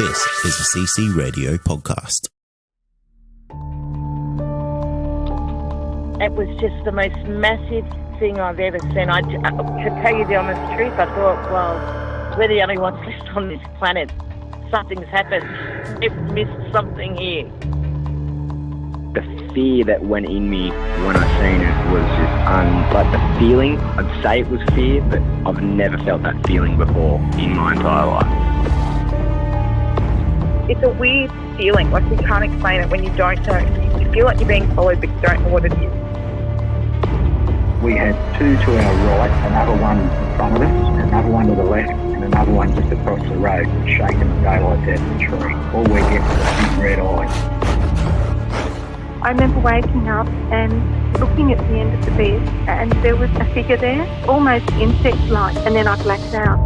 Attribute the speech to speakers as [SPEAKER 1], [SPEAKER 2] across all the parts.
[SPEAKER 1] This is a CC Radio podcast.
[SPEAKER 2] It was just the most massive thing I've ever seen. To tell you the honest truth, I thought, well, we're the only ones left on this planet. Something's happened. We've missed something here.
[SPEAKER 3] The fear that went in me when I seen it was just like the feeling. I'd say it was fear, but I've never felt that feeling before in my entire life.
[SPEAKER 4] It's a weird feeling, like you can't explain it when you don't know. You feel like you're being followed, but you don't know what it is.
[SPEAKER 5] We had two to our right, another one in front of us, another one to the left, and another one just across the road, shaking the daylight out of the tree. All we get was a big red eye.
[SPEAKER 4] I remember waking up and looking at the end of the bed, and there was a figure there, almost insect-like, and then I blacked out.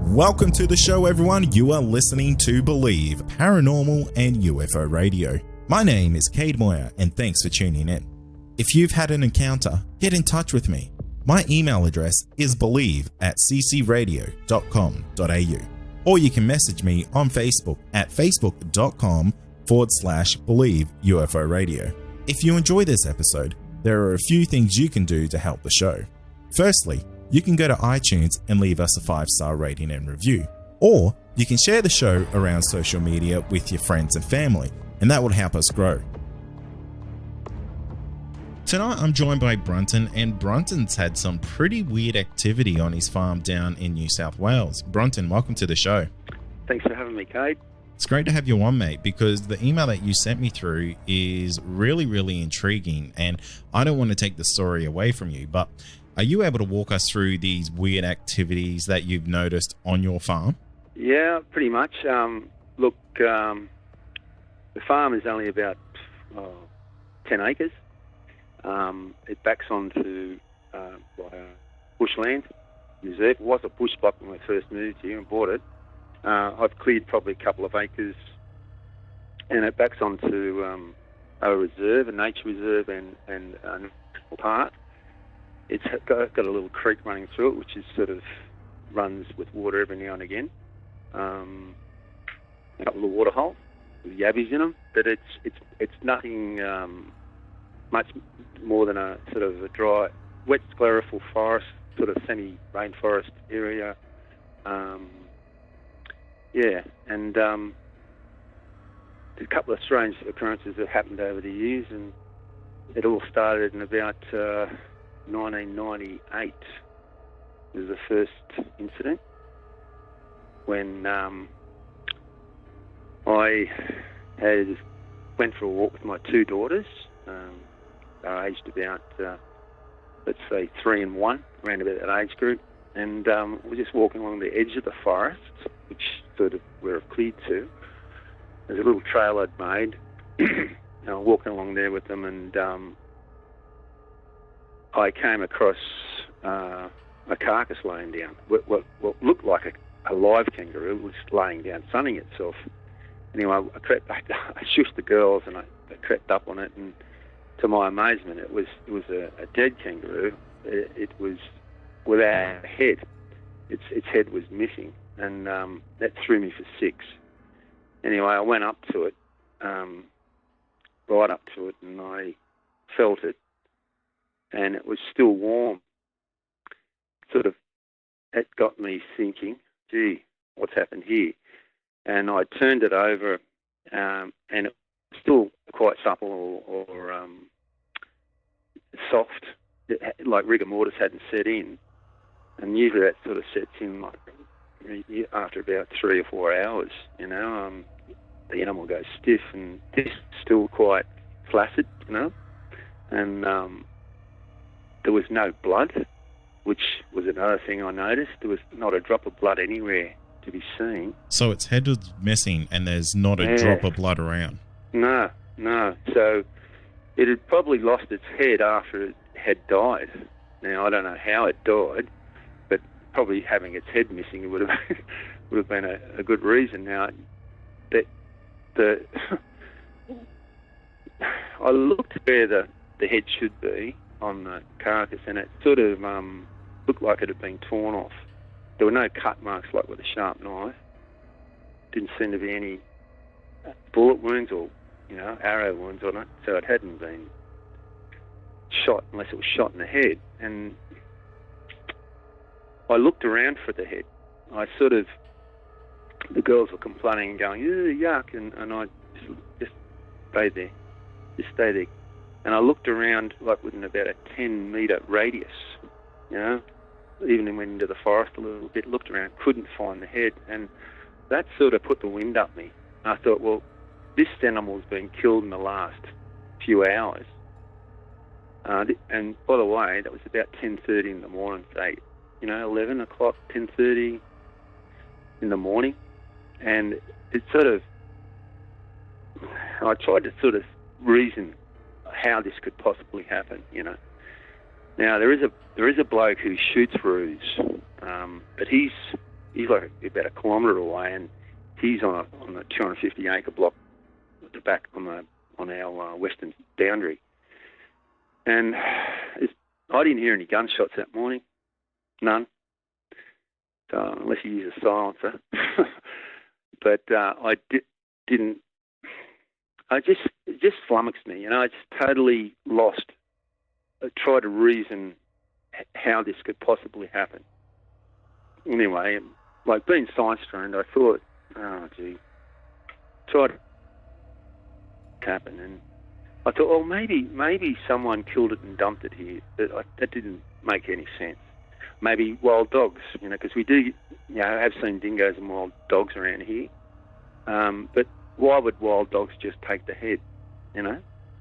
[SPEAKER 1] Welcome to the show, everyone. You are listening to Believe, Paranormal and UFO Radio. My name is Cade Moyer, and thanks for tuning in. If you've had an encounter, get in touch with me. My email address is believe@ccradio.com.au, or you can message me on Facebook at facebook.com/Believe UFO Radio. If you enjoy this episode, there are a few things you can do to help the show. Firstly, you can go to iTunes and leave us a 5-star rating and review, or you can share the show around social media with your friends and family, and that will help us grow. Tonight I'm joined by Brunton, and Brunton's had some pretty weird activity on his farm down in New South Wales. Brunton, welcome to the show.
[SPEAKER 6] Thanks for having me, Cade.
[SPEAKER 1] It's great to have you on, mate, because the email that you sent me through is really, really intriguing, and I don't want to take the story away from you, but are you able to walk us through these weird activities that you've noticed on your farm?
[SPEAKER 6] Yeah, pretty much. Look, the farm is only about 10 acres. It backs onto bushland reserve. It was a bush block when I first moved here and bought it. I've cleared probably a couple of acres, and it backs onto a reserve, a nature reserve, and a national park. It's got a little creek running through it, which is sort of runs with water every now and again. A couple of water holes with yabbies in them, but it's nothing much more than a sort of a dry, wet sclerophyll forest, sort of semi-rainforest area. And there's a couple of strange occurrences that happened over the years, and it all started in about 1998 was the first incident when I went for a walk with my two daughters. They were aged about, let's say, 3 and 1, around about that age group. And we're just walking along the edge of the forest, which sort of we're cleared to. There's a little trail I'd made. And I'm walking along there with them, and I came across a carcass laying down. What looked like a live kangaroo was laying down, sunning itself. Anyway, I crept back. I shushed the girls, and I crept up on it, and to my amazement, it was a dead kangaroo. It was without a head. Its head was missing, and that threw me for 6. Anyway, I went up to it, right up to it, and I felt it, and it was still warm. Sort of, it got me thinking, gee, what's happened here? And I turned it over, and it was still quite supple or soft, like rigor mortis hadn't set in. And usually that sort of sets in like after about 3 or 4 hours, the animal goes stiff, and this is still quite flaccid, and there was no blood, which was another thing I noticed. There was not a drop of blood anywhere to be seen.
[SPEAKER 1] So its head was missing, and there's not a drop of blood around?
[SPEAKER 6] No. So it had probably lost its head after it had died. Now, I don't know how it died, but probably having its head missing would have been a good reason. Now, I looked where the head should be on the carcass, and it sort of looked like it had been torn off. there were no cut marks like with a sharp knife. Didn't seem to be any bullet wounds or, arrow wounds on it, so it hadn't been shot unless it was shot in the head. And I looked around for the head. The girls were complaining and going, yuck, and I just stayed there. Just stay there. And I looked around like within about a 10-metre radius, even went into the forest a little bit, looked around, couldn't find the head. And that sort of put the wind up me. I thought, well, this animal's been killed in the last few hours. And by the way, that was about 10:30 in the morning, say, 11 o'clock, 10:30 in the morning. And it I tried to sort of reason how this could possibly happen, Now, there is a bloke who shoots roos, but he's like about a kilometre away, and he's on a 250-acre block at the back on our western boundary. And I didn't hear any gunshots that morning, none. So unless you use a silencer, but I didn't. It just flummoxed me, I just totally lost. I tried to reason how this could possibly happen. Anyway, like being science trained, I thought, oh gee, tried to happen, and I thought, well, maybe someone killed it and dumped it here. That didn't make any sense. Maybe wild dogs, because we do, have seen dingoes and wild dogs around here. But why would wild dogs just take the head?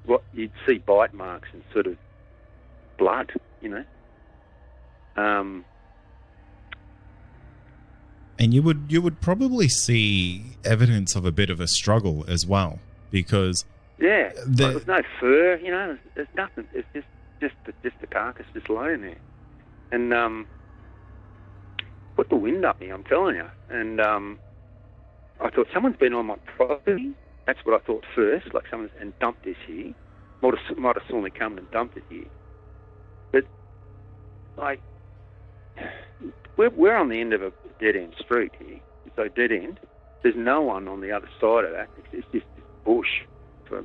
[SPEAKER 6] What you'd see bite marks and sort of blood,
[SPEAKER 1] And you would probably see evidence of a bit of a struggle as well, because
[SPEAKER 6] there's no fur, there's nothing. It's just the carcass just laying there, and put the wind up me, I'm telling you. And I thought someone's been on my property. That's what I thought first, like someone's and dumped this here. Might have saw me come and dumped it here. But we're on the end of a dead end street here. So dead end. There's no one on the other side of that. It's just bush for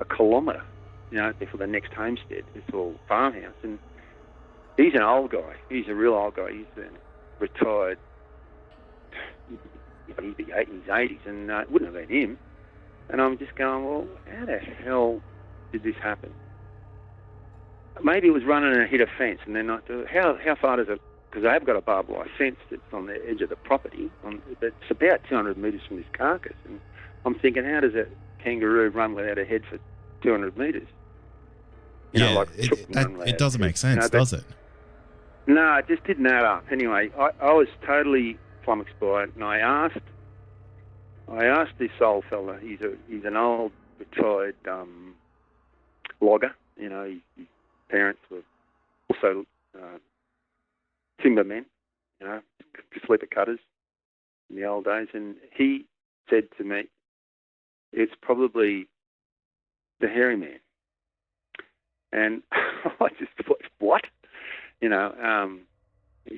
[SPEAKER 6] a kilometre. For the next homestead. It's all farmhouse. And he's an old guy. He's a real old guy. He's been retired. He'd be in his 80s, and it wouldn't have been him. And I'm just going, well, how the hell did this happen? Maybe it was running and hit a fence, and then I thought, how far does it? Because I have got a barbed wire fence that's on the edge of the property. It's about 200 metres from this carcass, and I'm thinking, how does a kangaroo run without a head for 200 metres?
[SPEAKER 1] It doesn't make sense, does it?
[SPEAKER 6] No, it just didn't add up. Anyway, I was totally flummoxed by it, and I asked this old fella. He's an old retired logger. His parents were also timbermen, sleeper cutters in the old days, and he said to me, "It's probably the hairy man." And I just thought, what? He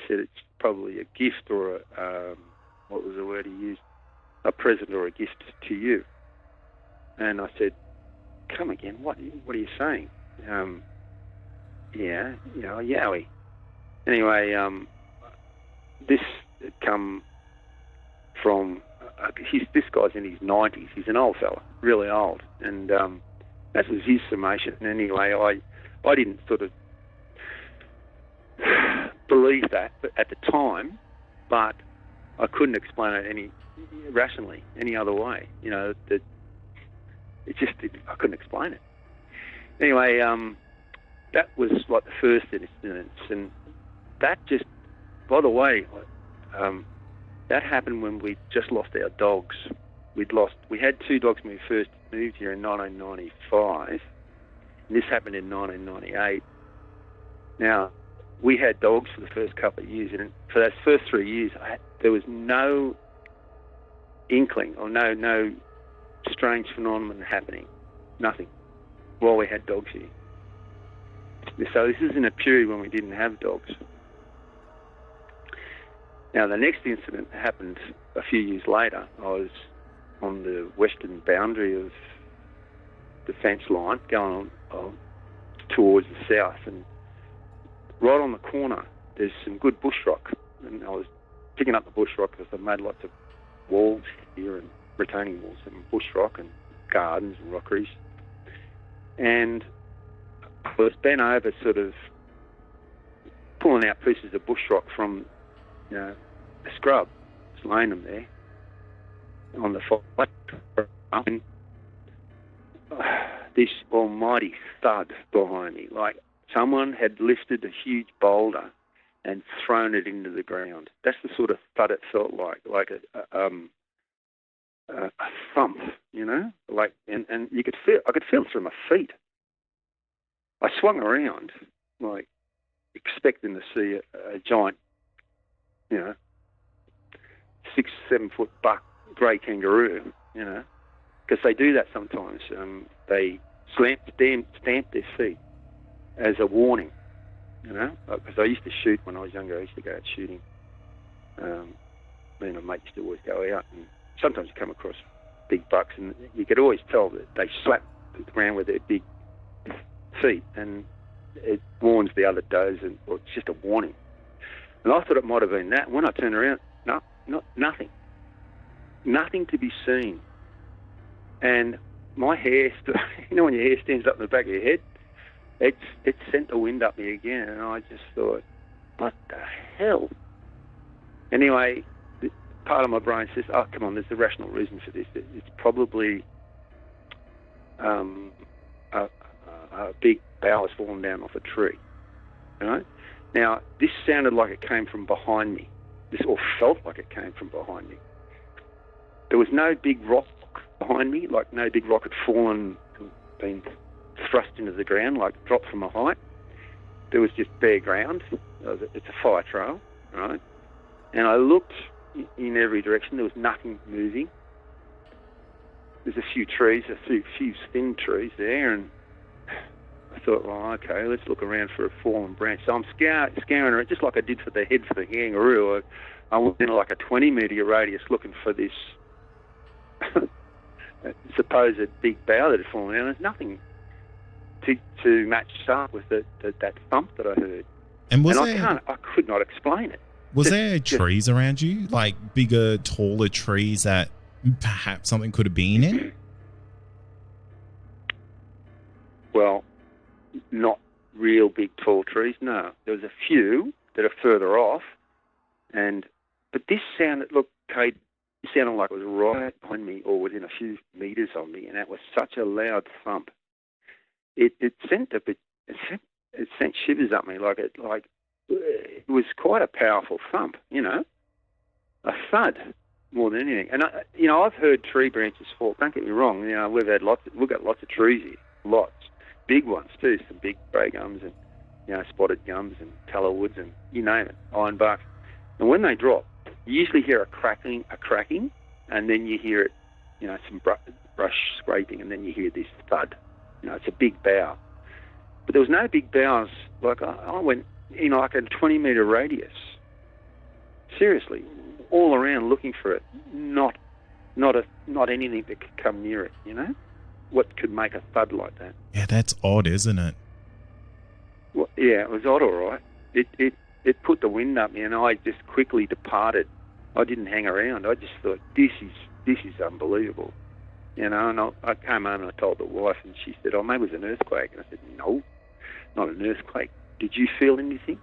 [SPEAKER 6] said it's probably a gift or what was the word he used? A present or a gift to you. And I said, come again, what are you saying? Yowie. Anyway, this had come from, this guy's in his 90s. He's an old fella, really old. And that was his summation. Anyway, I didn't sort of believe that at the time, but I couldn't explain it any rationally, any other way. That it just I couldn't explain it. Anyway, that was like the first instance, and that just, by the way, that happened when we just lost our dogs. We had 2 dogs when we first moved here in 1995, and this happened in 1998. Now, we had dogs for the first couple of years, and for those first 3 years, there was no inkling or no strange phenomenon happening, nothing, while we had dogs here. So this is in a period when we didn't have dogs. Now, the next incident happened a few years later. I was on the western boundary of the fence line, going on towards the south, and right on the corner, there's some good bush rock. And I was picking up the bush rock because I've made lots of walls here and retaining walls and bush rock and gardens and rockeries. And I was bent over, sort of pulling out pieces of bush rock from, a scrub, just laying them there on the fire. And this almighty thud behind me, like someone had lifted a huge boulder and thrown it into the ground. That's the sort of thud it felt like a thump, like, and I could feel it through my feet. I swung around, like, expecting to see a giant, 6-7 foot buck grey kangaroo, because they do that sometimes. They stamp their feet as a warning, because I used to shoot when I was younger. I used to go out shooting. Me and my mate used to always go out, and sometimes you come across big bucks, and you could always tell that they slap the ground with their big feet, and it warns the other does, or it's just a warning. And I thought it might have been that. When I turned around, nothing to be seen. And my hair, when your hair stands up in the back of your head, it sent the wind up me again, and I just thought, what the hell? Anyway, part of my brain says, oh, come on, there's a rational reason for this. It's probably a big bough has fallen down off a tree. Now, this sounded like it came from behind me. This all felt like it came from behind me. There was no big rock behind me, like no big rock had fallen and been thrust into the ground, like dropped from a height. There was just bare ground. It's a fire trail, right? And I looked in every direction. There was nothing moving. There's a few trees, a few thin trees there, and I thought, well, okay, let's look around for a fallen branch. So I'm scouring around, just like I did for the head for the kangaroo. I went in like a 20-metre radius looking for this supposed big bough that had fallen down. There's nothing to match up with that thump that I heard.
[SPEAKER 1] And
[SPEAKER 6] I could not explain it.
[SPEAKER 1] Was there trees around you, like bigger, taller trees that perhaps something could have been in?
[SPEAKER 6] Well, not real big, tall trees, no. There was a few that are further off, but this sounded, look, Kate, it sounded like it was right behind me or within a few metres of me, and that was such a loud thump. It sent shivers up me, like it was quite a powerful thump, a thud more than anything. And I've heard tree branches fall. Don't get me wrong, we've got lots of trees here, lots, big ones too, some big grey gums and spotted gums and tallow woods and you name it, ironbark. And when they drop, you usually hear a cracking, and then you hear it, some brush scraping, and then you hear this thud. It's a big bough. But there was no big boughs. Like I went in like a 20-metre radius. Seriously, all around looking for it. Not anything that could come near it. What could make a thud like that?
[SPEAKER 1] Yeah, that's odd, isn't it?
[SPEAKER 6] Well, yeah, it was odd, all right. It put the wind up me, and I just quickly departed. I didn't hang around. I just thought, this is unbelievable. And I came home and I told the wife, and she said, oh, maybe it was an earthquake. And I said, no, not an earthquake. Did you feel anything?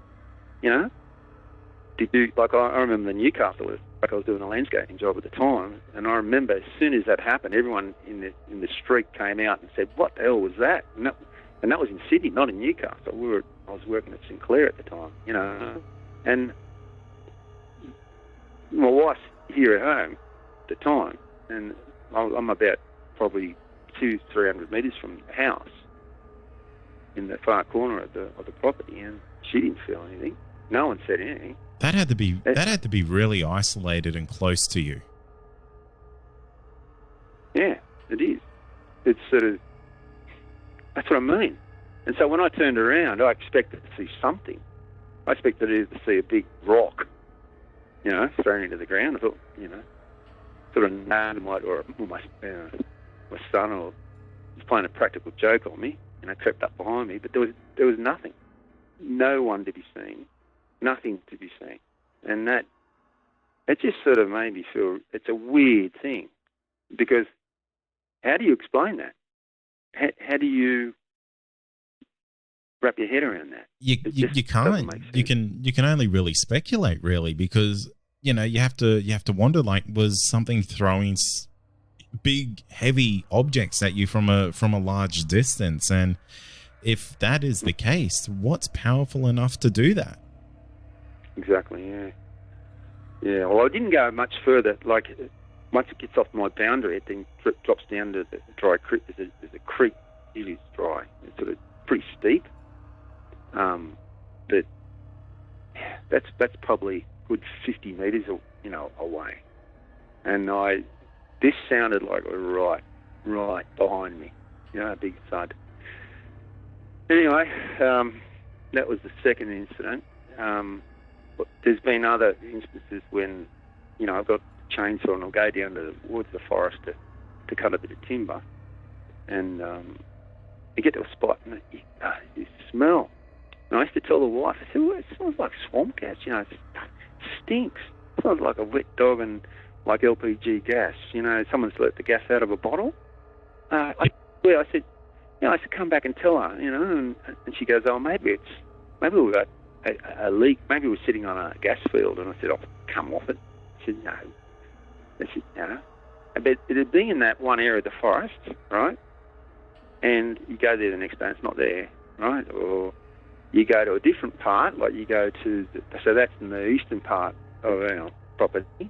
[SPEAKER 6] Did you, like, I remember the Newcastle earthquake. I was doing a landscaping job at the time, and I remember as soon as that happened, everyone in the street came out and said, what the hell was that? And that was in Sydney, not in Newcastle. I was working at Sinclair at the time, and my wife's here at home at the time, and I'm about probably 200-300 metres from the house in the far corner of the property, and she didn't feel anything. No one said anything.
[SPEAKER 1] That had to be really isolated and close to you.
[SPEAKER 6] Yeah, it is. It's sort of, that's what I mean. And so when I turned around, I expected to see something. I expected either to see a big rock thrown into the ground. I thought, sort of my son was playing a practical joke on me, crept up behind me, but there was nothing. No one to be seen, nothing to be seen. And that, it just sort of made me feel it's a weird thing, because how do you explain that? How do you wrap your head around that?
[SPEAKER 1] You can't. You can only really speculate, really, because you have to wonder, like, was something throwing big, heavy objects at you from a large distance? And if that is the case, what's powerful enough to do that?
[SPEAKER 6] Exactly. Yeah. Well, I didn't go much further. Like, once it gets off my boundary, it then drops down to the dry creek. There's a creek. It is dry. It's sort of pretty steep. But that's probably a good 50 metres, away. And this sounded like right behind me. A big thud. Anyway, that was the second incident. But there's been other instances when, I've got a chainsaw and I'll go down towards the forest to cut a bit of timber, and you get to a spot and you smell. And I used to tell the wife, I said, well, it smells like swamp gas, it stinks. It smells like a wet dog and like LPG gas. Someone's let the gas out of a bottle. I said, come back and tell her, and she goes, oh, maybe we got a leak. Maybe we're sitting on a gas field. And I said, come off it. I said, no. I said, no. But it'd be in that one area of the forest, right? And you go there the next day, it's not there, right? Or you go to a different part, like you go to, so that's in the eastern part of our property.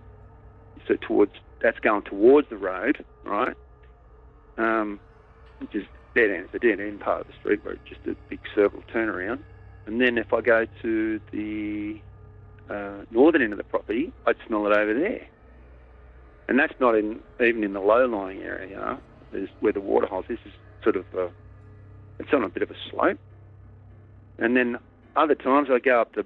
[SPEAKER 6] So that's going towards the road, right? Which is dead end. It's a dead end part of the street where it's just a big circle turnaround. And then if I go to the northern end of the property, I'd smell it over there. And that's not even in the low-lying area, There's where the water holes. This is sort of, it's on a bit of a slope. And then other times I go up to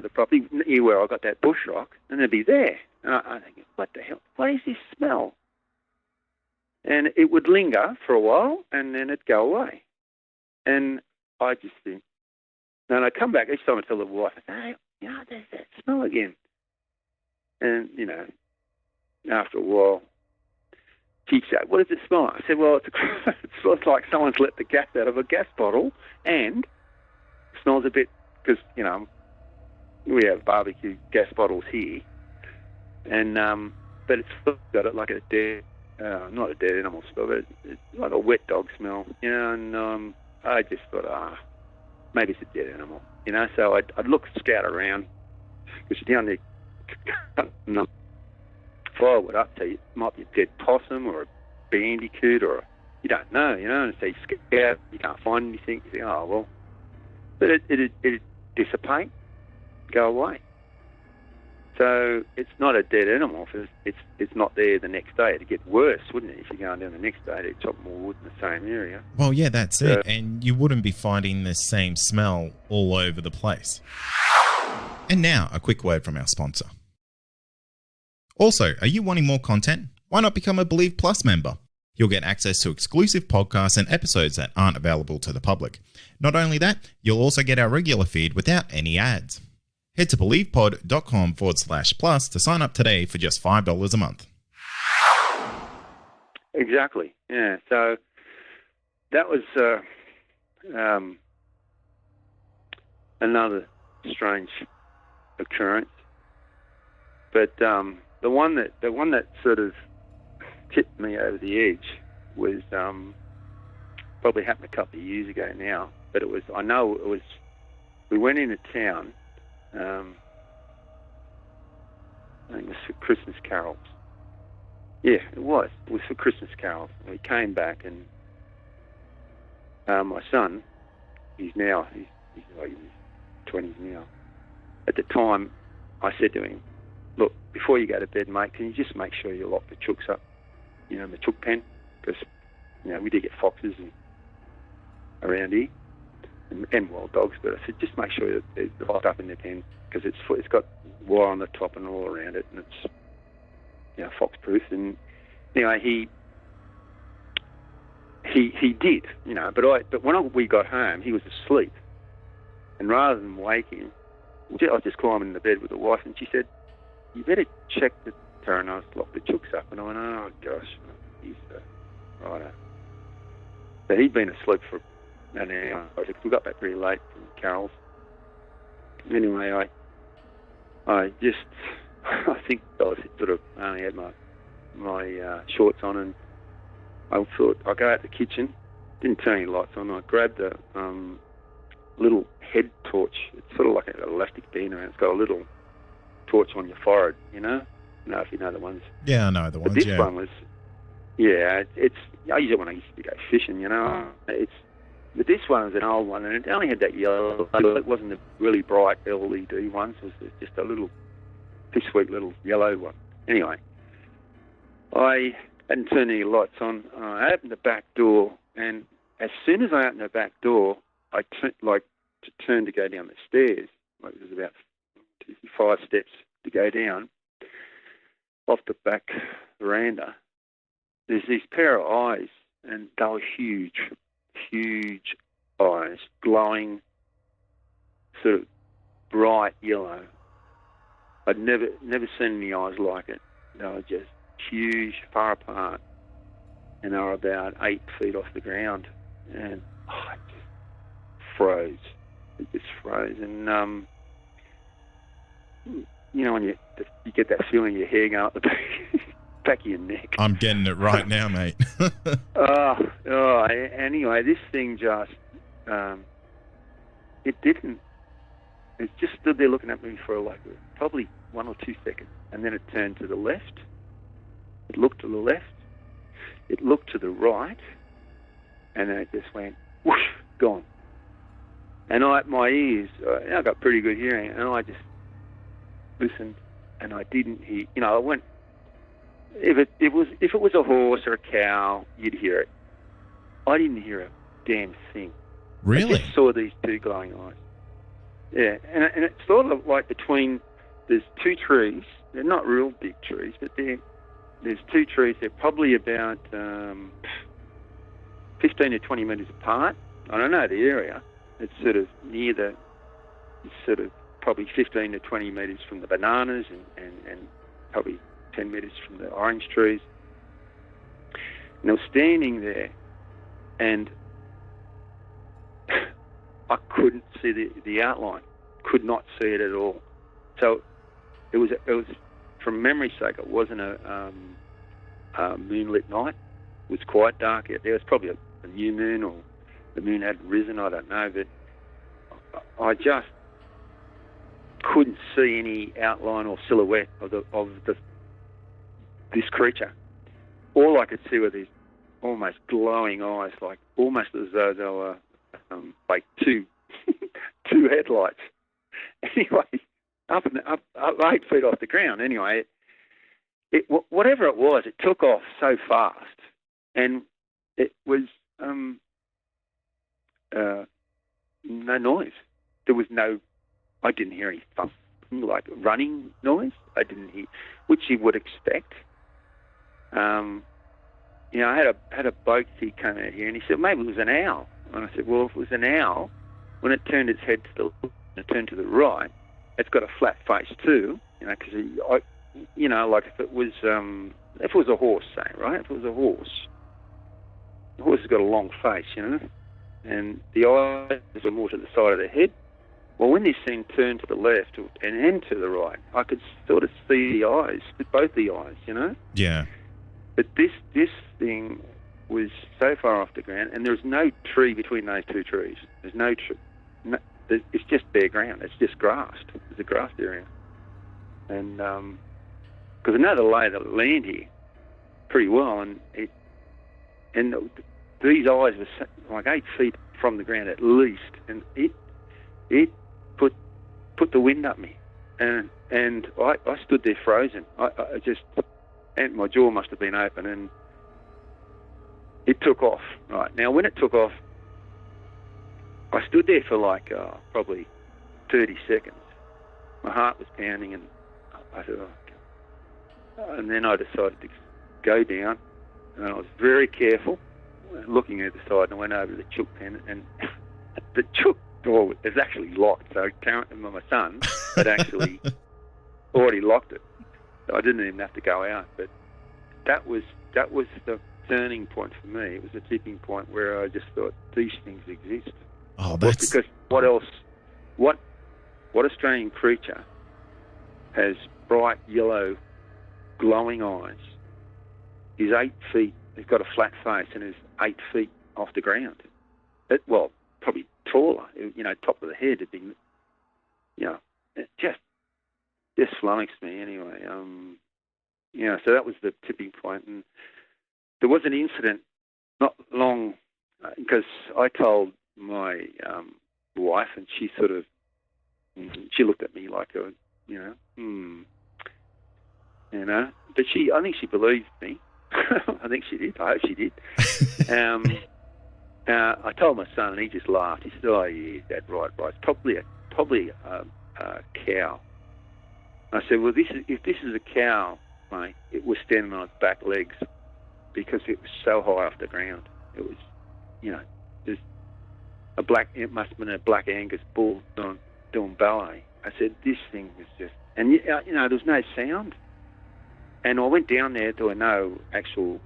[SPEAKER 6] the property near where I got that bush rock, and it'd be there. And I think, what the hell? What is this smell? And it would linger for a while, and then it'd go away. And I just think, and I come back each time I tell the wife, hey, there's that smell again. And, after a while, she'd say, what does it smell like? I said, well, it smells like someone's let the gas out of a gas bottle, and it smells a bit, because, we have barbecue gas bottles here, and but it's got it like a dead, not a dead animal smell, but it's like a wet dog smell, and I just thought, maybe it's a dead animal, so I'd scout around, because you're down there cutting firewood up, so it might be a dead possum or a bandicoot, or you don't know, and so you scout, you can't find anything, you think, oh, well, but it'd dissipate, go away. So it's not a dead animal. It's not there the next day. It'd get worse, wouldn't it, if you're going down the next day to chop more wood in the same area?
[SPEAKER 1] Well, yeah, that's it. And you wouldn't be finding the same smell all over the place. And now, a quick word from our sponsor. Also, are you wanting more content? Why not become a Believe Plus member? You'll get access to exclusive podcasts and episodes that aren't available to the public. Not only that, you'll also get our regular feed without any ads. Head to believepod.com/plus to sign up today for just $5 a month.
[SPEAKER 6] Exactly. Yeah. So that was another strange occurrence. But the one that sort of tipped me over the edge was probably happened a couple of years ago now. But we went into town. I think it was for Christmas carols. Yeah, it was. It was for Christmas carols. We came back, and my son, he's like in his 20s now. At the time, I said to him, look, before you go to bed, mate, can you just make sure you lock the chooks up, in the chook pen? Because, we do get foxes around here. and wild dogs. But I said, just make sure that they're locked up in their pen, because it's got wire on the top and all around it, and it's, you know, fox-proof. And anyway, he did, you know. But when we got home, he was asleep, and rather than waking, I was just climbing in the bed with the wife, and she said, "You better check the Theranos, lock the chooks up." And I went, "Oh gosh, he's righto." So he'd been asleep for an hour. We got back pretty late from Carol's. Anyway, I just, I think I was sort of only had my shorts on, and I thought I'd go out the kitchen. Didn't turn any lights on. I grabbed a little head torch. It's sort of like an elastic band around. It's got a little torch on your forehead, you know? I don't know if you know the ones.
[SPEAKER 1] Yeah, I know the ones,
[SPEAKER 6] but this one was, I used it when I used to go fishing, you know? But this one was an old one, and it only had that yellow. It wasn't the really bright LED ones. It was just a little, sweet little yellow one. Anyway, I hadn't turned any lights on. I opened the back door, and as soon as I opened the back door, I turned to go down the stairs. Like, it was about 5 steps to go down off the back veranda. There's these pair of eyes, and they were huge eyes, glowing, sort of bright yellow. I'd never seen any eyes like it. They were just huge, far apart, and they were about 8 feet off the ground. And it just froze. It just froze. And you know, when you get that feeling, your hair going up the back of your neck.
[SPEAKER 1] I'm getting it right now, mate.
[SPEAKER 6] Anyway, this thing just, it just stood there looking at me for probably 1 or 2 seconds, and then it turned to the left. It looked to the left. It looked to the right, and then it just went whoosh, gone. And my ears, I got pretty good hearing, and I just listened, and I didn't hear. You know, I went. If it was a horse or a cow, you'd hear it. I didn't hear a damn thing.
[SPEAKER 1] Really?
[SPEAKER 6] I just saw these 2 glowing eyes. Yeah, and it's sort of like there's 2 trees. They're not real big trees, but there's 2 trees. They're probably about 15 to 20 metres apart. I don't know the area. It's sort of probably 15 to 20 metres from the bananas and probably 10 metres from the orange trees. And I was standing there, and I couldn't see the outline. Could not see it at all. So it was from memory's sake, it wasn't a moonlit night. It was quite dark out there. It was probably a new moon, or the moon had risen. I don't know, but I just couldn't see any outline or silhouette of this creature. All I could see were these almost glowing eyes, like almost as though they were like two headlights. Anyway, up 8 feet off the ground. Anyway, whatever it was, it took off so fast, and it was no noise. There was no. I didn't hear any thump, like running noise. I didn't hear, which you would expect. You know, I had a bloke, he came out here and he said maybe it was an owl, and I said, well, if it was an owl, when it turned its head to the right, it's got a flat face too. You know, because like if it was a horse, say, right? If it was a horse, the horse has got a long face, you know, and the eyes are more to the side of the head. Well, when this thing turned to the left and to the right, I could sort of see the eyes, both the eyes, you know?
[SPEAKER 1] Yeah.
[SPEAKER 6] But this thing was so far off the ground, and there's no tree between those 2 trees. There's no tree. It's just bare ground. It's just grassed. It's a grassed area. And because I know the lay of the land here pretty well, and these eyes were like 8 feet from the ground at least, and it put the wind up me, and I stood there frozen. I just, and my jaw must have been open, and it took off. Right now, when it took off, I stood there for like probably 30 seconds. My heart was pounding, and I said, oh, God. And then I decided to go down, and I was very careful, looking at the side, and I went over to the chook pen, and the chook door is actually locked. So my son had actually already locked it. So I didn't even have to go out. But that was the turning point for me. It was a tipping point where I just thought, these things exist.
[SPEAKER 1] Oh, that's...
[SPEAKER 6] Because what else? What Australian creature has bright yellow glowing eyes, is 8 feet, he's got a flat face, and is 8 feet off the ground? Well, probably taller, top of the head. It'd be, it just flummoxed me anyway. So that was the tipping point. And there was an incident not long, because I told my wife, and she she looked at me like but I think she believed me. I think she did. I hope she did. I told my son, and he just laughed. He said, "Oh yeah, Dad, right. It's probably a cow." I said, "Well, if this is a cow, mate, it was standing on its back legs because it was so high off the ground. It was, there's it must have been a black Angus bull doing ballet." I said, "This thing was just," and there was no sound. And I went down there. There were no actual,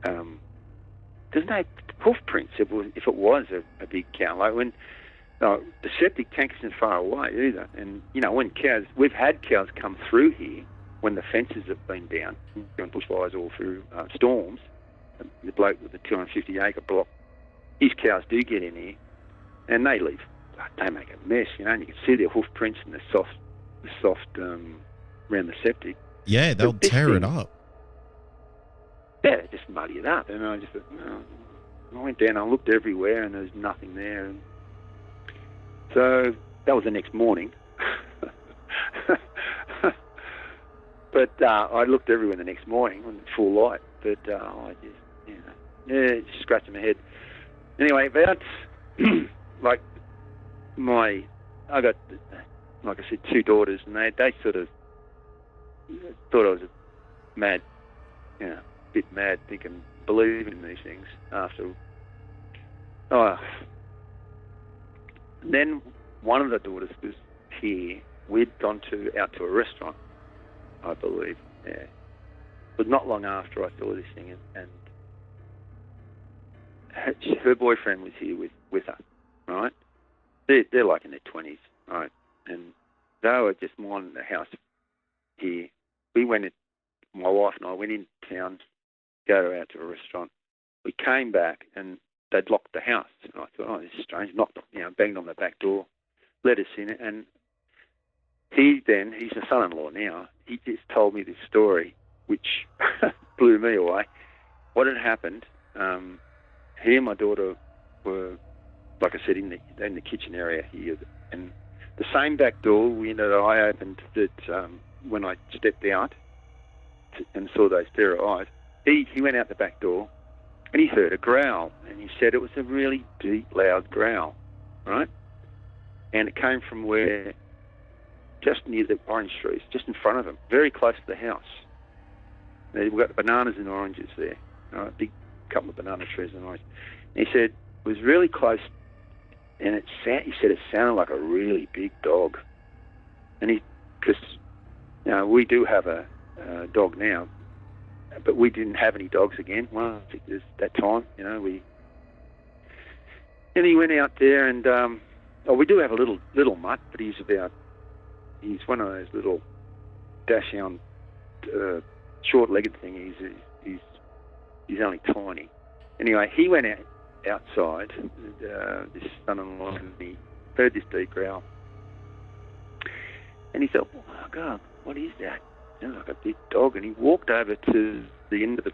[SPEAKER 6] there's no hoof prints if it was a big cow. Like when the septic tank isn't far away either. And, when cows, we've had cows come through here when the fences have been down, doing bushfires all through storms. The bloke with the 250-acre block, his cows do get in here, and they leave. They make a mess, and you can see their hoof prints and the soft around the septic.
[SPEAKER 1] Yeah, they'll tear it up.
[SPEAKER 6] Yeah, just muddy it up. And I just thought, I went down, I looked everywhere, and there was nothing there. And so that was the next morning. But I looked everywhere the next morning on full light. But I just, just scratching my head. Anyway, about I got, like I said, 2 daughters, and they sort of thought I was a bit mad, believing in these things after. Then one of the daughters was here. We'd gone out to a restaurant, I believe. Yeah, but not long after I saw this thing, and her boyfriend was here with her, right? They're like in their 20s, right? And they were just minding the house here. My wife and I went in town, go out to a restaurant. We came back and they'd locked the house. And I thought, this is strange. Banged on the back door, let us in. And he's a son-in-law now. He just told me this story, which blew me away. What had happened, he and my daughter were, like I said, in the kitchen area here. And the same back door I opened that when I stepped out and saw those pair of eyes, he went out the back door and he heard a growl, and he said it was a really deep, loud growl, right? And it came from just near the orange trees, just in front of him, very close to the house. We've got bananas and oranges there, a big couple of banana trees and oranges. And he said it was really close, and he said it sounded like a really big dog. And because we do have a dog now, but we didn't have any dogs again. Well, I think there's that time, and he went out there, and we do have a little mutt, but he's one of those little dash-hound, short-legged thing. He's only tiny. Anyway, he went outside, this son-in-law, and he heard this deep growl, and he thought, "Oh God, what is that? Sounds like a big dog." And he walked over to the end of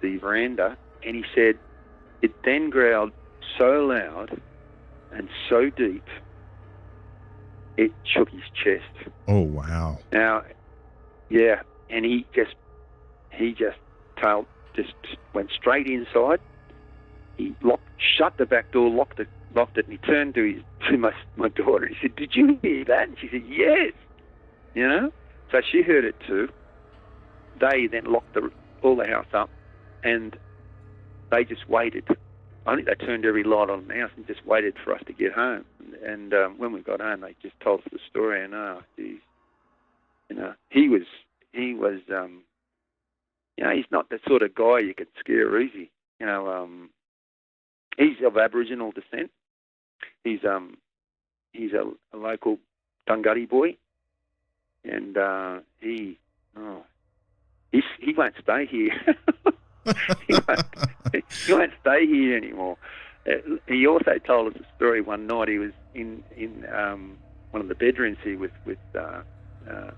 [SPEAKER 6] the veranda, and he said it then growled so loud and so deep it shook his chest.
[SPEAKER 1] Oh wow!
[SPEAKER 6] Now, yeah, and he just went straight inside. He shut the back door, locked locked it, and he turned to my daughter. He said, "Did you hear that?" And she said, "Yes." You know, so she heard it too. They then locked all the house up, and they just waited. I think they turned every light on in the house and just waited for us to get home. And when we got home, they just told us the story. And geez, you know, he was, you know, he's not the sort of guy you could scare easy. You know, he's of Aboriginal descent. He's a local Dungutty boy, and he won't stay here. he won't stay here anymore. He also told us a story one night. He was in one of the bedrooms here with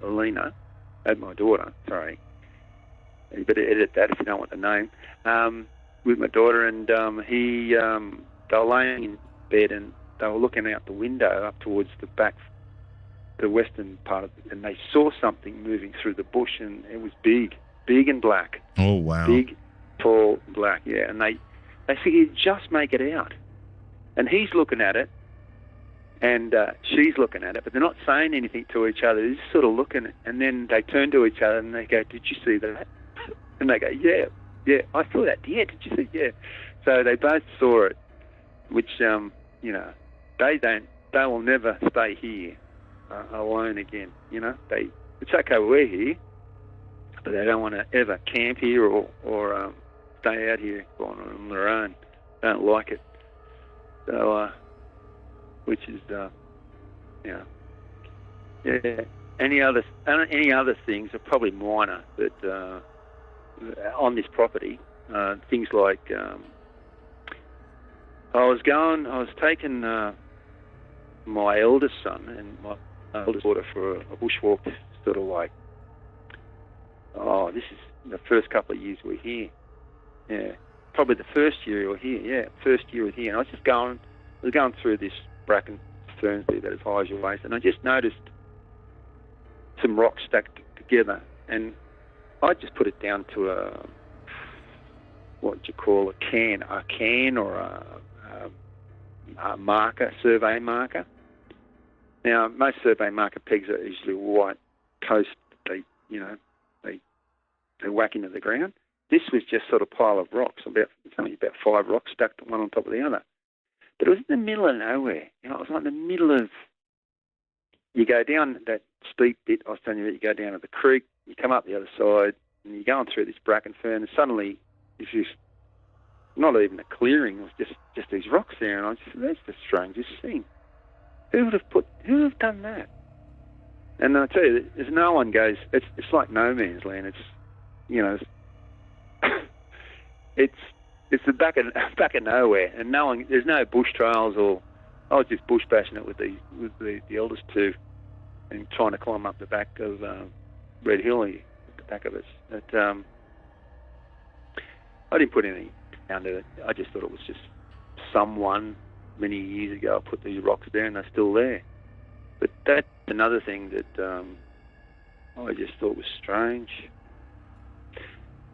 [SPEAKER 6] Alina, my daughter. Sorry, you better edit that if you don't want the name. With my daughter, and they were laying in bed, and they were looking out the window up towards the back, the western part of it, and they saw something moving through the bush, and it was big and black.
[SPEAKER 1] Oh, wow.
[SPEAKER 6] Big, tall, black, yeah. And they figured, just make it out. And he's looking at it, and she's looking at it, but they're not saying anything to each other. They're just sort of looking, and then they turn to each other and they go, "Did you see that?" And they go, "Yeah, I saw that. Yeah, did you see? Yeah." So they both saw it, which, you know, they will never stay here alone again. You know, it's okay, we're here, but they don't want to ever camp here or stay out here on their own. They don't like it. So, which is, you know, yeah. Any other things are probably minor, but on this property, things like I was taking my eldest son and my eldest daughter for a bushwalk, sort of like, this is the first couple of years we're here. Yeah, probably the first year we're here. Yeah, first year we're here. And I was going through this bracken fernsby about as high as your waist, and I just noticed some rocks stacked together, and I just put it down to a can or a marker, survey marker. Now, most survey marker pegs are usually white post. They whack into the ground. This was just sort of pile of rocks. It's only about 5 rocks stacked one on top of the other. But it was in the middle of nowhere. You know, it was like in the middle of. You go down that steep bit. I was telling you that you go down to the creek. You come up the other side, and you're going through this bracken fern, and suddenly it's just not even a clearing. It was just these rocks there, and I just said, that's the strangest thing. Who would have done that? And I tell you, there's no one goes. It's like no man's land. It's, you know, it's the back of nowhere, and there's no bush trails or. I was just bush bashing it with the eldest two, and trying to climb up the back of Red Hill at the back of us. But I didn't put anything down to it. I just thought it was just someone many years ago put these rocks there, and they're still there. But that's another thing that I just thought was strange.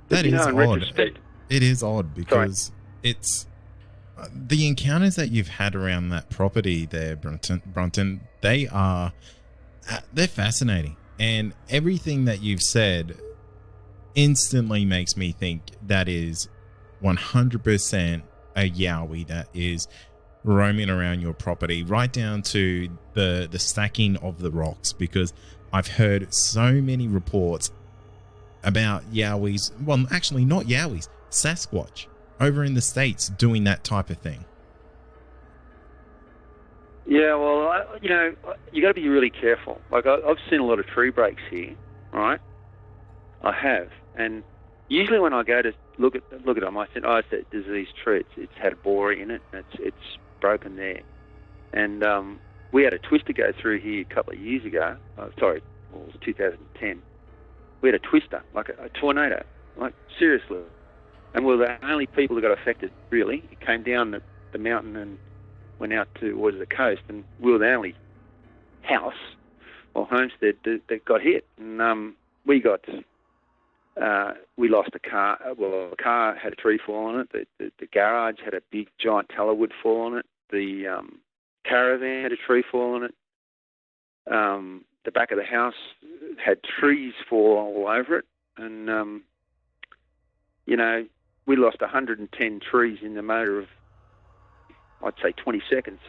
[SPEAKER 1] That is odd.
[SPEAKER 6] Retrospect,
[SPEAKER 1] it is odd because it's the encounters that you've had around that property there, Brunton. They're fascinating, and everything that you've said instantly makes me think that is 100% a yowie that is roaming around your property, right down to the stacking of the rocks, because I've heard so many reports about yowies, well, actually not yowies, Sasquatch over in the States doing that type of thing.
[SPEAKER 6] Yeah, well, you got to be really careful. Like, I've seen a lot of tree breaks here, right? I have, and usually when I go to look at them, I said, there's these trees. It's had a borer in it. It's broken there, and we had a twister go through here a couple of years ago. It was 2010. We had a twister, like a tornado, like seriously. And we were the only people that got affected, really. It came down the mountain and went out towards the coast, and we were the only house or homestead that got hit. And we lost a car. Well, a car had a tree fall on it. The garage had a big giant tallow wood fall on it. The caravan had a tree fall on it. The back of the house had trees fall all over it. And, we lost 110 trees in the matter of, I'd say, 20 seconds.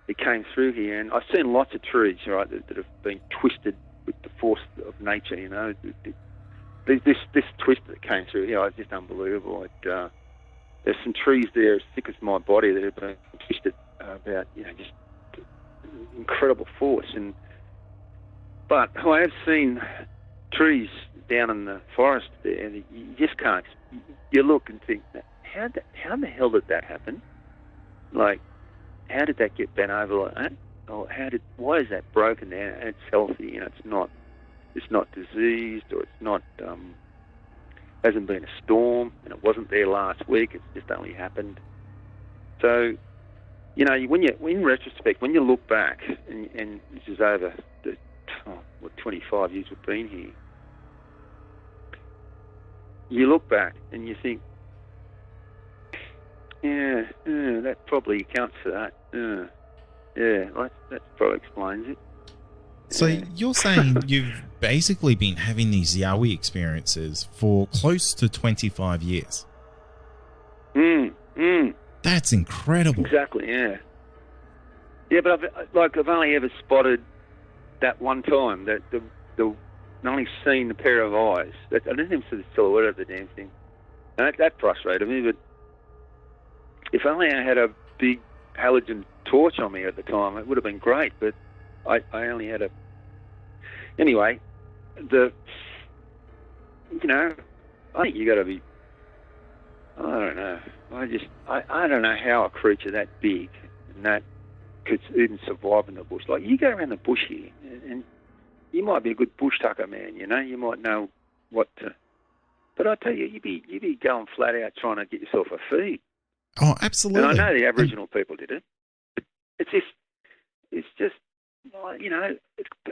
[SPEAKER 6] It came through here, and I've seen lots of trees, right, that have been twisted with the force of nature, This twist that came through here, it's just unbelievable. There's some trees there as thick as my body that have been twisted about, just incredible force. But I have seen trees down in the forest there, and you just can't. You look and think, how the hell did that happen? Like, how did that get bent over like that? Or why is that broken down and it's healthy? It's not diseased, or it's not hasn't been a storm, and it wasn't there last week. It's just only happened. So, in retrospect, when you look back, and this is over the 25 years we've been here, you look back and you think, that probably accounts for that. That probably explains it.
[SPEAKER 1] So you're saying you've basically been having these YOWIE experiences for close to 25 years. That's incredible.
[SPEAKER 6] Exactly, yeah. Yeah, but I've only ever spotted that one time, that I've only seen a pair of eyes. I didn't even see the silhouette of the damn thing. And that frustrated me, but if only I had a big halogen torch on me at the time, it would have been great, but I only had a... Anyway, I think you got to be... I don't know. I don't know how a creature that big and that could even survive in the bush. Like, you go around the bush here, and you might be a good bush tucker man, you might know what to... But I tell you, you'd be going flat out trying to get yourself a feed.
[SPEAKER 1] Oh, absolutely.
[SPEAKER 6] And I know the Aboriginal people did it. It's just,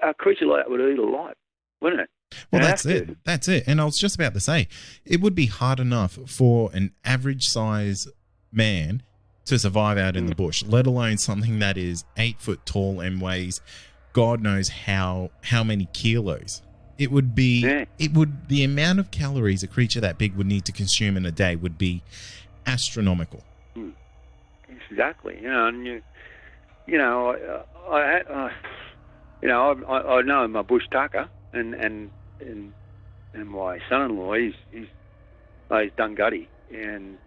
[SPEAKER 6] a creature like that would eat a lot, wouldn't it?
[SPEAKER 1] Well, that's it. That's it. And I was just about to say, it would be hard enough for an average size man to survive out in the bush, let alone something that is 8 foot tall and weighs God knows how many kilos. It would be, the amount of calories a creature that big would need to consume in a day would be astronomical.
[SPEAKER 6] Exactly. I know I'm a bush tucker, and my son-in-law, he's Dungutty, and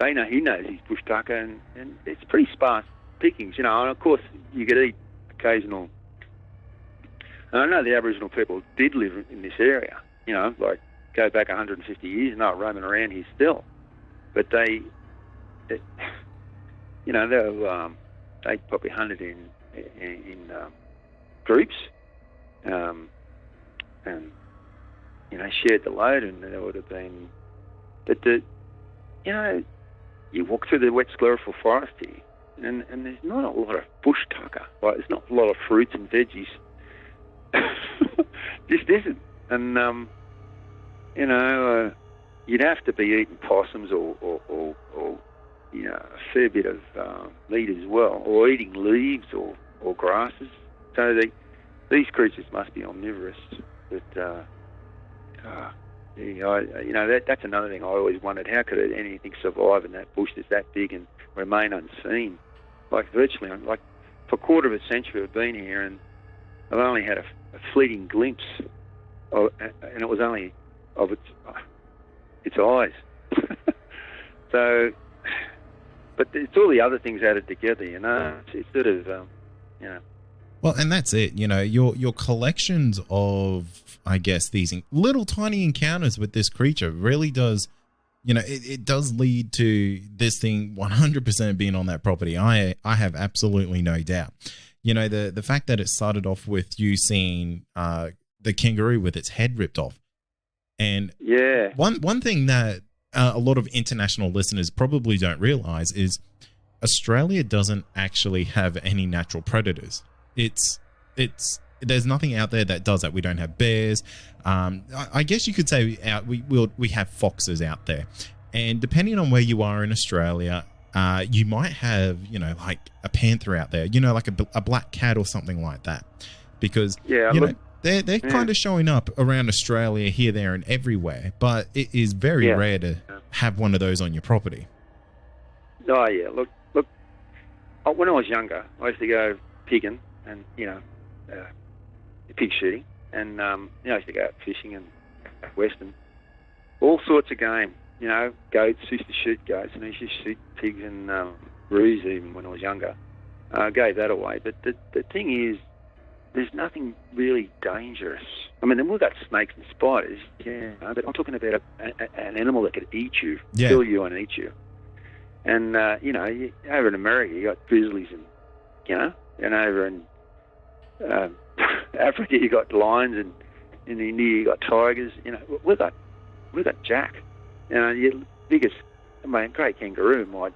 [SPEAKER 6] he knows he's bush tucker, and it's pretty sparse pickings, and of course you could eat occasional. And I know the Aboriginal people did live in this area, like go back 150 years, and they're roaming around here still, but they probably hunted in groups, and shared the load, and there would have been. But you walk through the wet sclerophyll forest here, and there's not a lot of bush tucker. Like, there's not a lot of fruits and veggies. Just isn't. And you'd have to be eating possums or a fair bit of meat as well, or eating leaves or grasses. So these creatures must be omnivorous. But that's another thing I always wondered: how could anything survive in that bush that's that big and remain unseen? Like, virtually, for a quarter of a century I've been here, and I've only had a fleeting glimpse, and it was only of its eyes. So. But it's all the other things added together, It's sort of,
[SPEAKER 1] Well, and that's it. Your collections of, I guess, these little tiny encounters with this creature really does, it does lead to this thing 100% being on that property. I have absolutely no doubt. The fact that it started off with you seeing the kangaroo with its head ripped off, and one thing that a lot of international listeners probably don't realize is Australia doesn't actually have any natural predators. There's nothing out there that does that. We don't have bears. I guess you could say we have foxes out there, and depending on where you are in Australia, you might have, like a panther out there, like a black cat or something like that, because they're kind of showing up around Australia here, there, and everywhere. But it is very rare to have one of those on your property.
[SPEAKER 6] Oh yeah, look. When I was younger, I used to go pigging and pig shooting, and I used to go out fishing and western, all sorts of game. Goats, used to shoot goats, and I used to shoot pigs and roos even when I was younger. I gave that away. But the thing is, there's nothing really dangerous. I mean, we've got snakes and spiders, but I'm talking about an animal that could eat you, kill you and eat you. And, over in America, you got grizzlies and over in Africa, you got lions, and in India, you got tigers. We've got Jack. Your biggest, great kangaroo might,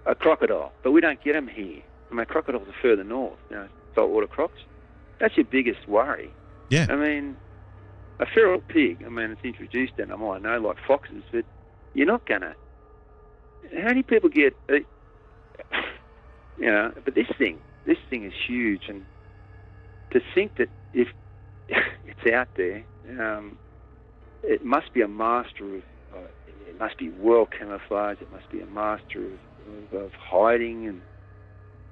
[SPEAKER 6] a crocodile, but we don't get them here. Crocodiles are further north, saltwater crocs. That's your biggest worry.
[SPEAKER 1] Yeah.
[SPEAKER 6] A feral pig, it's introduced in them, I know, like foxes, but you're not gonna. How many people get, but this thing is huge, and to think that if it's out there, it must be a master of, it must be well camouflaged, it must be a master of hiding and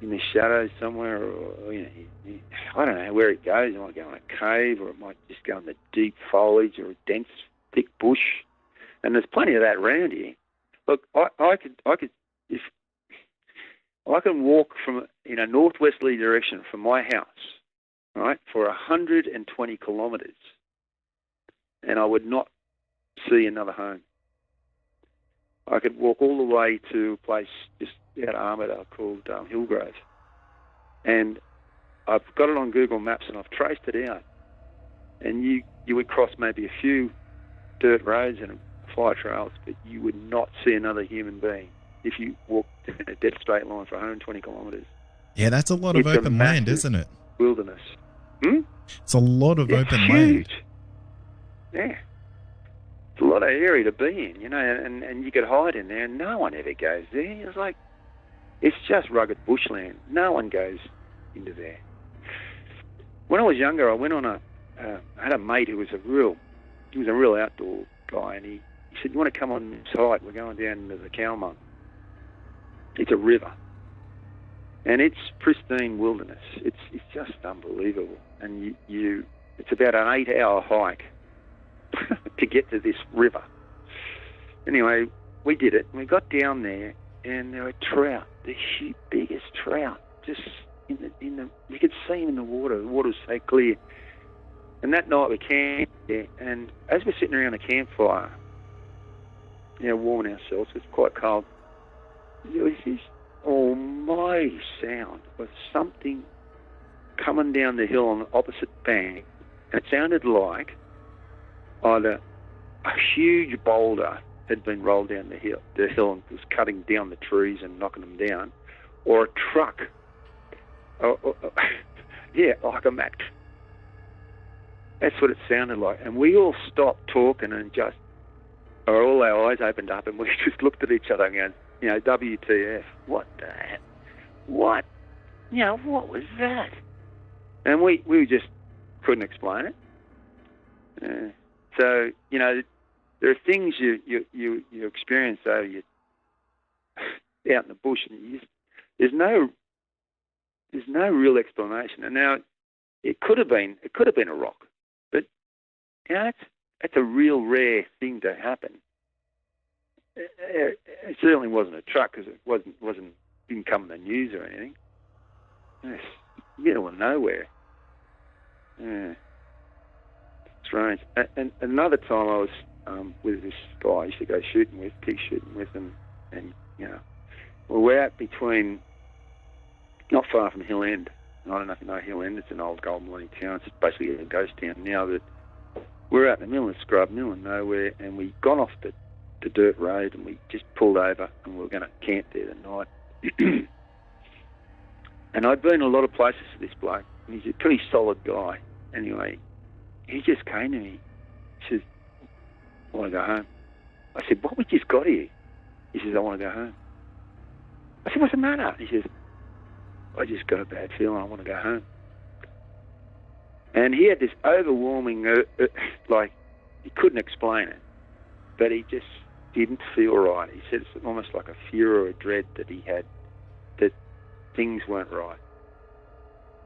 [SPEAKER 6] in the shadows somewhere, or I don't know where it goes. It might go in a cave, or it might just go in the deep foliage or a dense, thick bush. And there's plenty of that around here. Look, I can walk from in a northwesterly direction from my house, right, for 120 kilometres, and I would not see another home. I could walk all the way to a place just out of Armidale called Hillgrove, and I've got it on Google Maps, and I've traced it out. And you would cross maybe a few dirt roads and fire trails, but you would not see another human being if you walked in a dead straight line for 120 kilometres.
[SPEAKER 1] Yeah, that's a lot of open land, isn't it?
[SPEAKER 6] Wilderness.
[SPEAKER 1] It's a lot of open land.
[SPEAKER 6] Yeah. It's a lot of area to be in, and you could hide in there, and no one ever goes there. It's just rugged bushland. No one goes into there. When I was younger, I went on I had a mate who was a real outdoor guy, and he said, "You want to come on this hike? We're going down to the Calmung. It's a river, and it's pristine wilderness. It's just unbelievable. And it's about an 8-hour hike to get to this river. Anyway, we did it. We got down there, and there were trout, the biggest trout, just in the. You could see them in the water. The water was so clear. And that night we camped there, and as we're sitting around the campfire, warming ourselves, it's quite cold, there was this almighty sound of something coming down the hill on the opposite bank. And it sounded like either a huge boulder had been rolled down the hill and was cutting down the trees and knocking them down, or a truck, like a Mack. That's what it sounded like. And we all stopped talking and all our eyes opened up, and we just looked at each other and going, WTF, what the heck? What? What was that? And we just couldn't explain it. So, there are things you experience though, out in the bush, and there's no real explanation. And now it could have been a rock, but that's a real rare thing to happen. It certainly wasn't a truck, because it didn't come in the news or anything. It's middle of nowhere. Yeah. Strange. And another time I was with this guy I used to go pig shooting with, and we're out between, not far from Hill End. I don't know if you know Hill End. It's an old gold mining town. It's basically a ghost town now. But we're out in the middle of the scrub, middle of nowhere, and we got off the dirt road, and we just pulled over, and we were going to camp there that night. And I'd been a lot of places for this bloke, and he's a pretty solid guy. Anyway, he just came to me. He says, "I want to go home." I said, "What we just got here?" He says, I want to go home. I said, what's the matter? He says, I just got a bad feeling. I want to go home. And he had this overwhelming, like, he couldn't explain it, but he just didn't feel right. He said it's almost like a fear or a dread that he had, that things weren't right.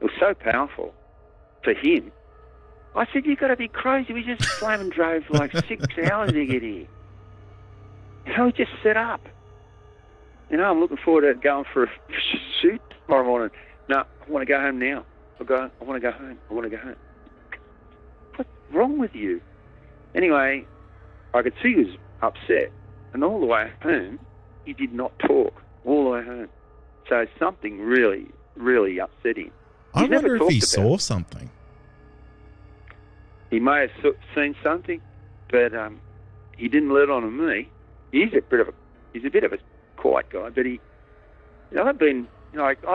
[SPEAKER 6] It was so powerful for him. I said, you've got to be crazy. We just flaming drove for like 6 hours to get here. So he just set up. You know, I'm looking forward to going for a shoot tomorrow morning. No, I want to go home now. I want to go home. I want to go home. What's wrong with you? Anyway, I could see he was upset. And all the way home, he did not talk. All the way home. So something really, really upset him.
[SPEAKER 1] I wonder if he saw something. He
[SPEAKER 6] may have seen something, but he didn't let on to me. He's a bit of a quiet guy, but I've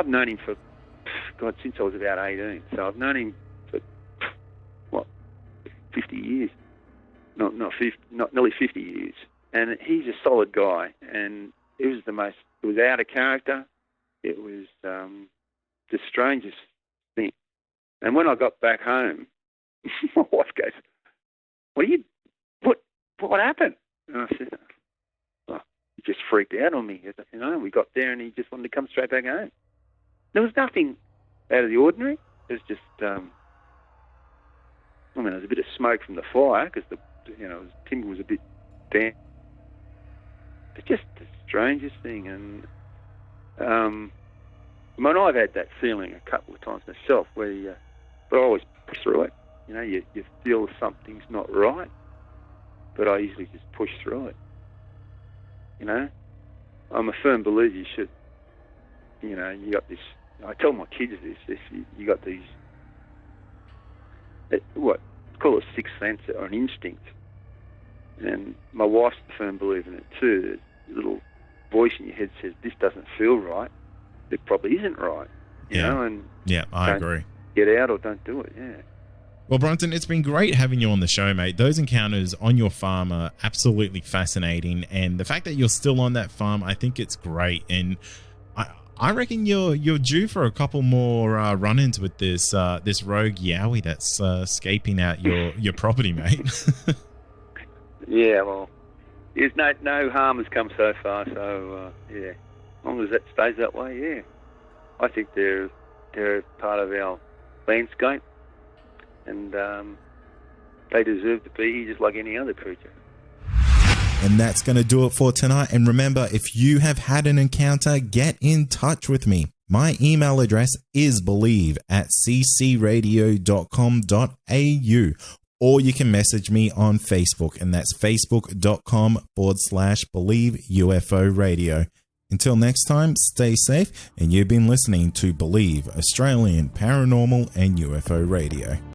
[SPEAKER 6] known him for, God, since I was about 18. So I've known him for, 50 years. Not nearly 50 years. And he's a solid guy. And it was out of character. It was the strangest thing. And when I got back home, my wife goes, what happened? And I said, he just freaked out on me. You know, we got there and he just wanted to come straight back home. There was nothing out of the ordinary. It was just, there was a bit of smoke from the fire because the timber was a bit damp. It's just the strangest thing. And I've had that feeling a couple of times myself where but I always push through it. You know, you feel something's not right, but I usually just push through it. You know, I'm a firm believer you should, you got this, I tell my kids this, you got these, call it sixth sense or an instinct. And my wife's a firm believer in it too. The little voice in your head says, this doesn't feel right. It probably isn't right. You know, and
[SPEAKER 1] I agree.
[SPEAKER 6] Get out or don't do it, yeah.
[SPEAKER 1] Well, Brunton, it's been great having you on the show, mate. Those encounters on your farm are absolutely fascinating. And the fact that you're still on that farm, I think it's great. And I reckon you're due for a couple more run-ins with this rogue yowie that's escaping out your property, mate.
[SPEAKER 6] Yeah, well, there's no harm has come so far. So, as long as that stays that way, yeah. I think they're part of our landscape. And they deserve to be here just like any other creature.
[SPEAKER 1] And that's going to do it for tonight. And remember, if you have had an encounter, get in touch with me. My email address is believe@ccradio.com.au, or you can message me on Facebook, and that's facebook.com/Believe UFO Radio. Until next time, stay safe, and you've been listening to Believe Australian Paranormal and UFO Radio.